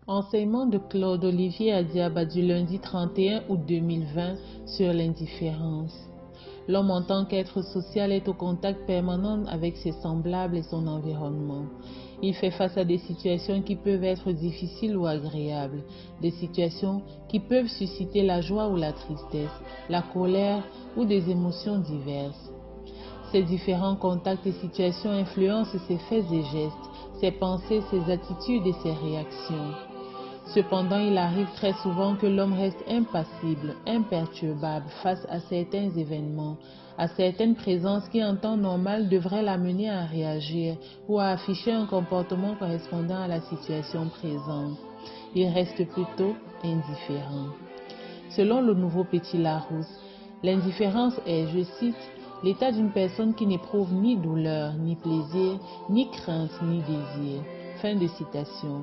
Enseignement de Claude Olivier Adiaba du lundi 31 août 2020 sur l'indifférence. L'homme en tant qu'être social est au contact permanent avec ses semblables et son environnement. Il fait face à des situations qui peuvent être difficiles ou agréables, des situations qui peuvent susciter la joie ou la tristesse, la colère ou des émotions diverses. Ces différents contacts et situations influencent ses faits et gestes, ses pensées, ses attitudes et ses réactions. Cependant, il arrive très souvent que l'homme reste impassible, imperturbable face à certains événements, à certaines présences qui en temps normal devraient l'amener à réagir ou à afficher un comportement correspondant à la situation présente. Il reste plutôt indifférent. Selon le nouveau Petit Larousse, l'indifférence est, je cite, l'état d'une personne qui n'éprouve ni douleur, ni plaisir, ni crainte, ni désir. Fin de citation.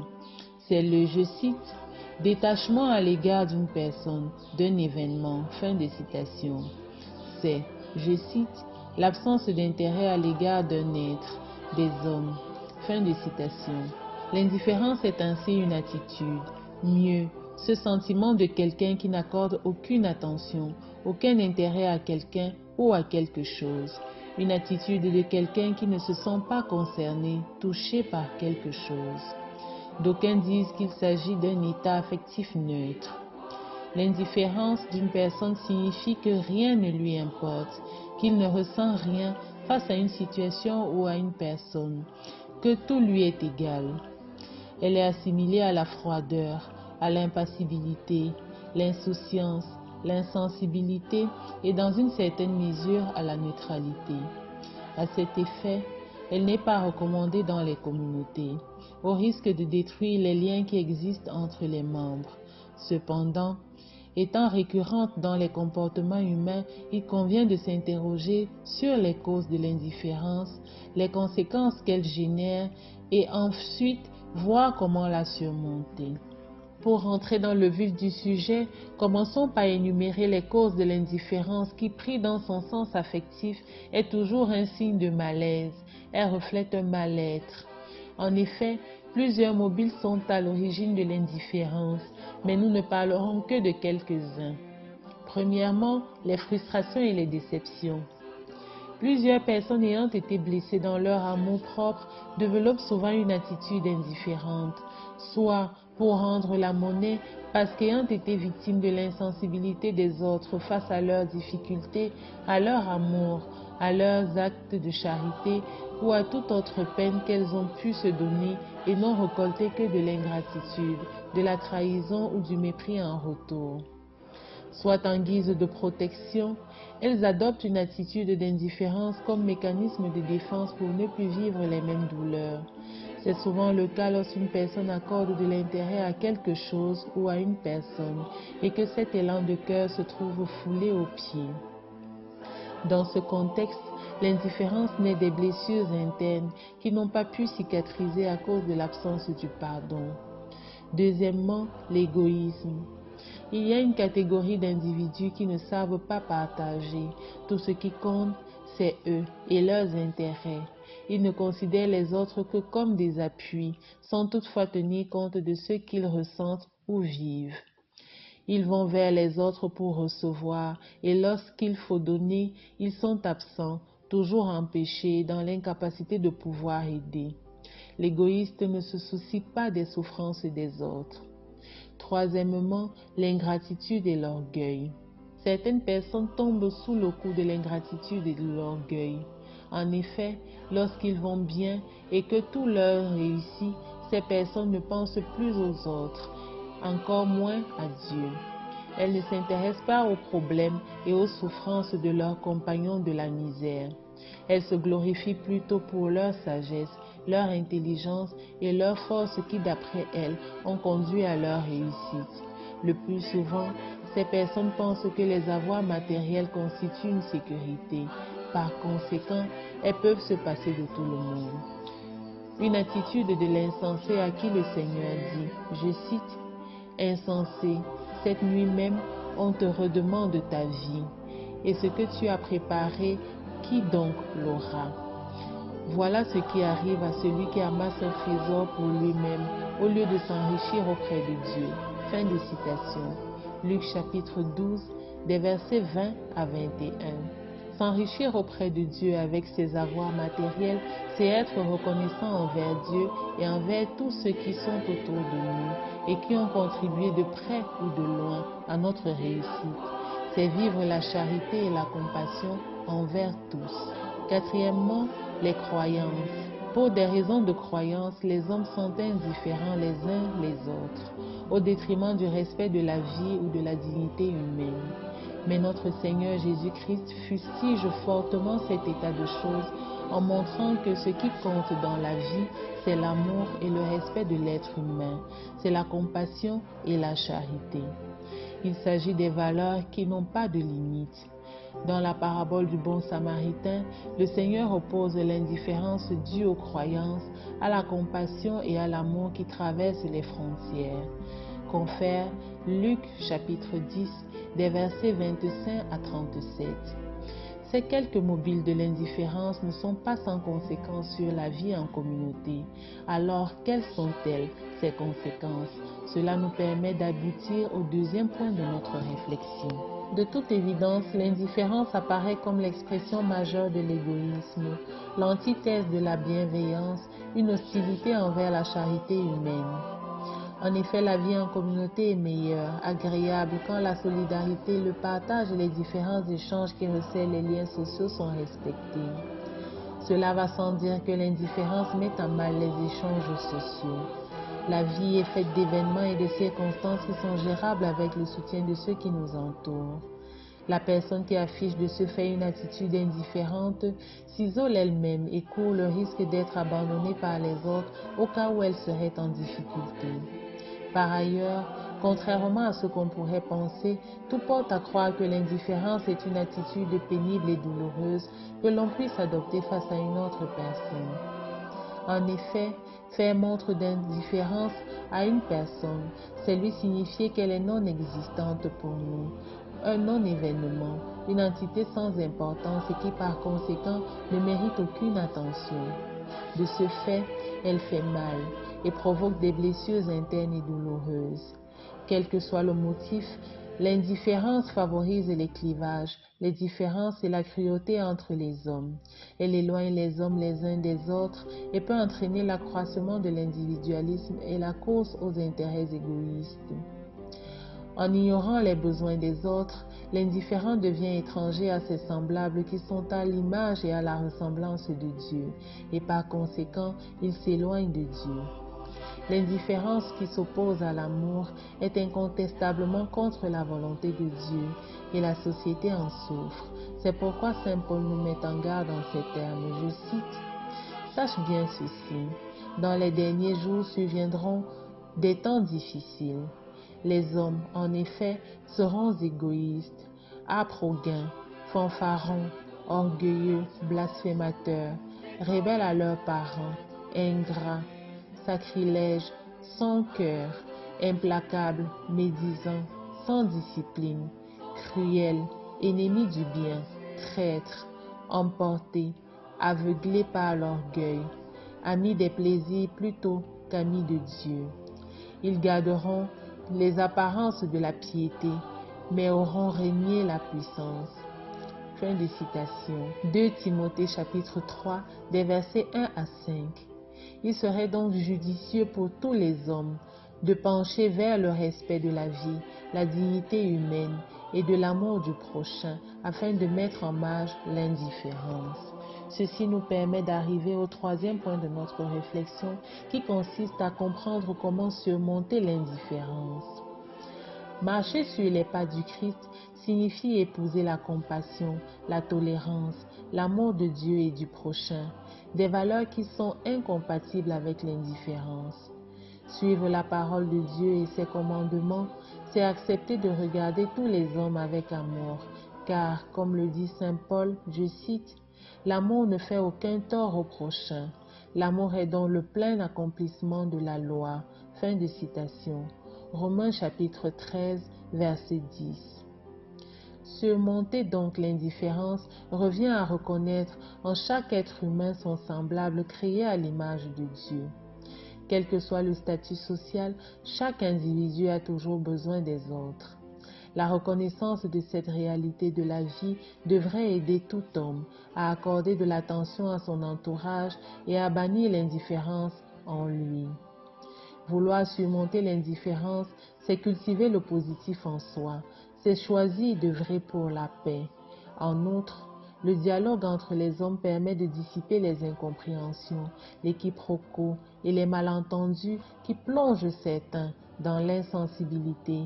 C'est le, je cite, détachement à l'égard d'une personne, d'un événement. Fin de citation. C'est, je cite, l'absence d'intérêt à l'égard d'un être, des hommes. Fin de citation. L'indifférence est ainsi une attitude. Mieux, ce sentiment de quelqu'un qui n'accorde aucune attention, aucun intérêt à quelqu'un ou à quelque chose. Une attitude de quelqu'un qui ne se sent pas concerné, touché par quelque chose. D'aucuns disent qu'il s'agit d'un état affectif neutre. L'indifférence d'une personne signifie que rien ne lui importe, qu'il ne ressent rien face à une situation ou à une personne, que tout lui est égal. Elle est assimilée à la froideur, à l'impassibilité, l'insouciance, l'insensibilité et dans une certaine mesure à la neutralité. À cet effet, elle n'est pas recommandée dans les communautés, au risque de détruire les liens qui existent entre les membres. Cependant, étant récurrente dans les comportements humains, il convient de s'interroger sur les causes de l'indifférence, les conséquences qu'elle génère et ensuite voir comment la surmonter. Pour rentrer dans le vif du sujet, commençons par énumérer les causes de l'indifférence qui, pris dans son sens affectif, est toujours un signe de malaise. Elle reflète un mal-être. En effet, plusieurs mobiles sont à l'origine de l'indifférence, mais nous ne parlerons que de quelques-uns. Premièrement, les frustrations et les déceptions. Plusieurs personnes ayant été blessées dans leur amour-propre développent souvent une attitude indifférente, soit pour rendre la monnaie parce qu'ayant été victimes de l'insensibilité des autres face à leurs difficultés, à leur amour, à leurs actes de charité ou à toute autre peine qu'elles ont pu se donner et n'ont récolté que de l'ingratitude, de la trahison ou du mépris en retour. Soit en guise de protection, elles adoptent une attitude d'indifférence comme mécanisme de défense pour ne plus vivre les mêmes douleurs. C'est souvent le cas lorsqu'une personne accorde de l'intérêt à quelque chose ou à une personne et que cet élan de cœur se trouve foulé aux pieds. Dans ce contexte, l'indifférence naît des blessures internes qui n'ont pas pu cicatriser à cause de l'absence du pardon. Deuxièmement, l'égoïsme. Il y a une catégorie d'individus qui ne savent pas partager. Tout ce qui compte, c'est eux et leurs intérêts. Ils ne considèrent les autres que comme des appuis, sans toutefois tenir compte de ce qu'ils ressentent ou vivent. Ils vont vers les autres pour recevoir, et lorsqu'il faut donner, ils sont absents, toujours empêchés, dans l'incapacité de pouvoir aider. L'égoïste ne se soucie pas des souffrances des autres. Troisièmement, l'ingratitude et l'orgueil. Certaines personnes tombent sous le coup de l'ingratitude et de l'orgueil. En effet, lorsqu'ils vont bien et que tout leur réussit, ces personnes ne pensent plus aux autres, encore moins à Dieu. Elles ne s'intéressent pas aux problèmes et aux souffrances de leurs compagnons de la misère. Elles se glorifient plutôt pour leur sagesse, leur intelligence et leur force qui, d'après elles, ont conduit à leur réussite. Le plus souvent, ces personnes pensent que les avoirs matériels constituent une sécurité. Par conséquent, elles peuvent se passer de tout le monde. Une attitude de l'insensé à qui le Seigneur dit, je cite, « Insensé, cette nuit même, on te redemande ta vie. Et ce que tu as préparé, qui donc l'aura ?» Voilà ce qui arrive à celui qui amasse un trésor pour lui-même au lieu de s'enrichir auprès de Dieu. Fin de citation. Luc chapitre 12, des versets 20 à 21. S'enrichir auprès de Dieu avec ses avoirs matériels, c'est être reconnaissant envers Dieu et envers tous ceux qui sont autour de nous et qui ont contribué de près ou de loin à notre réussite. C'est vivre la charité et la compassion envers tous. Quatrièmement, les croyances. Pour des raisons de croyance, les hommes sont indifférents les uns les autres, au détriment du respect de la vie ou de la dignité humaine. Mais notre Seigneur Jésus-Christ fustige fortement cet état de choses en montrant que ce qui compte dans la vie, c'est l'amour et le respect de l'être humain, c'est la compassion et la charité. Il s'agit des valeurs qui n'ont pas de limite. Dans la parabole du bon samaritain, le Seigneur oppose l'indifférence due aux croyances à la compassion et à l'amour qui traversent les frontières. Confère Luc chapitre 10, des versets 25 à 37. Ces quelques mobiles de l'indifférence ne sont pas sans conséquences sur la vie en communauté. Alors, quelles sont-elles, ces conséquences? Cela nous permet d'aboutir au deuxième point de notre réflexion. De toute évidence, l'indifférence apparaît comme l'expression majeure de l'égoïsme, l'antithèse de la bienveillance, une hostilité envers la charité humaine. En effet, la vie en communauté est meilleure, agréable quand la solidarité, le partage et les différents échanges qui resserrent les liens sociaux sont respectés. Cela va sans dire que l'indifférence met à mal les échanges sociaux. La vie est faite d'événements et de circonstances qui sont gérables avec le soutien de ceux qui nous entourent. La personne qui affiche de ce fait une attitude indifférente s'isole elle-même et court le risque d'être abandonnée par les autres au cas où elle serait en difficulté. Par ailleurs, contrairement à ce qu'on pourrait penser, tout porte à croire que l'indifférence est une attitude pénible et douloureuse que l'on puisse adopter face à une autre personne. En effet, faire montre d'indifférence à une personne, c'est lui signifier qu'elle est non existante pour nous, un non-événement, une entité sans importance et qui par conséquent ne mérite aucune attention. De ce fait, elle fait mal et provoque des blessures internes et douloureuses. Quel que soit le motif, l'indifférence favorise les clivages, les différences et la cruauté entre les hommes. Elle éloigne les hommes les uns des autres et peut entraîner l'accroissement de l'individualisme et la course aux intérêts égoïstes. En ignorant les besoins des autres, l'indifférent devient étranger à ses semblables qui sont à l'image et à la ressemblance de Dieu, et par conséquent, il s'éloigne de Dieu. L'indifférence qui s'oppose à l'amour est incontestablement contre la volonté de Dieu, et la société en souffre. C'est pourquoi Saint Paul nous met en garde en ces termes, je cite, « Sache bien ceci, dans les derniers jours surviendront des temps difficiles. Les hommes, en effet, seront égoïstes, âpres au gain, fanfarons, orgueilleux, blasphémateurs, rebelles à leurs parents, ingrats, sacrilèges, sans cœur, implacables, médisants, sans discipline, cruels, ennemis du bien, traîtres, emportés, aveuglés par l'orgueil, amis des plaisirs plutôt qu'amis de Dieu. Ils garderont les apparences de la piété, mais auront régné la puissance. » Fin de citation. 2 Timothée chapitre 3, des versets 1 à 5. Il serait donc judicieux pour tous les hommes de pencher vers le respect de la vie, la dignité humaine et de l'amour du prochain afin de mettre en marge l'indifférence. Ceci nous permet d'arriver au troisième point de notre réflexion qui consiste à comprendre comment surmonter l'indifférence. Marcher sur les pas du Christ signifie épouser la compassion, la tolérance, l'amour de Dieu et du prochain, des valeurs qui sont incompatibles avec l'indifférence. Suivre la parole de Dieu et ses commandements, c'est accepter de regarder tous les hommes avec amour, car, comme le dit Saint Paul, je cite, « L'amour ne fait aucun tort au prochain. L'amour est donc le plein accomplissement de la loi. » Fin de citation. Romains chapitre 13, verset 10. Surmonter donc l'indifférence revient à reconnaître en chaque être humain son semblable créé à l'image de Dieu. Quel que soit le statut social, chaque individu a toujours besoin des autres. La reconnaissance de cette réalité de la vie devrait aider tout homme à accorder de l'attention à son entourage et à bannir l'indifférence en lui. Vouloir surmonter l'indifférence, c'est cultiver le positif en soi, c'est choisir d'œuvrer pour la paix. En outre, le dialogue entre les hommes permet de dissiper les incompréhensions, les quiproquos et les malentendus qui plongent certains dans l'insensibilité,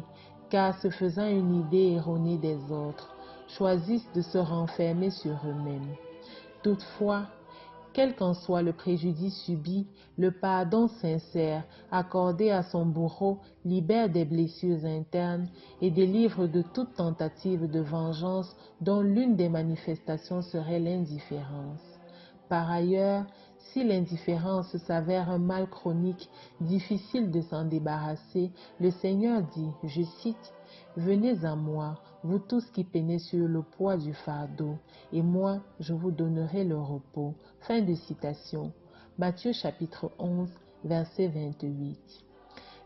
car se faisant une idée erronée des autres, choisissent de se renfermer sur eux-mêmes. Toutefois, quel qu'en soit le préjudice subi, le pardon sincère accordé à son bourreau libère des blessures internes et délivre de toute tentative de vengeance dont l'une des manifestations serait l'indifférence. Par ailleurs, si l'indifférence s'avère un mal chronique, difficile de s'en débarrasser, le Seigneur dit, je cite, « Venez à moi, vous tous qui peinez sur le poids du fardeau, et moi je vous donnerai le repos. » Fin de citation. Matthieu chapitre 11, verset 28.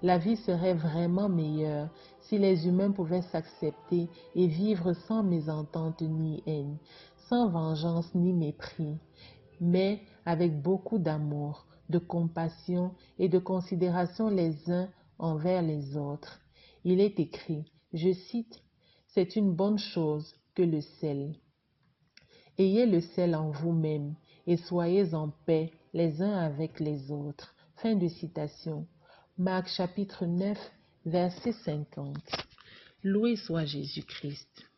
La vie serait vraiment meilleure si les humains pouvaient s'accepter et vivre sans mésentente ni haine, sans vengeance ni mépris, mais avec beaucoup d'amour, de compassion et de considération les uns envers les autres. Il est écrit, je cite, « C'est une bonne chose que le sel. Ayez le sel en vous-même et soyez en paix les uns avec les autres. » Fin de citation. Marc chapitre 9, verset 50. Loué soit Jésus-Christ.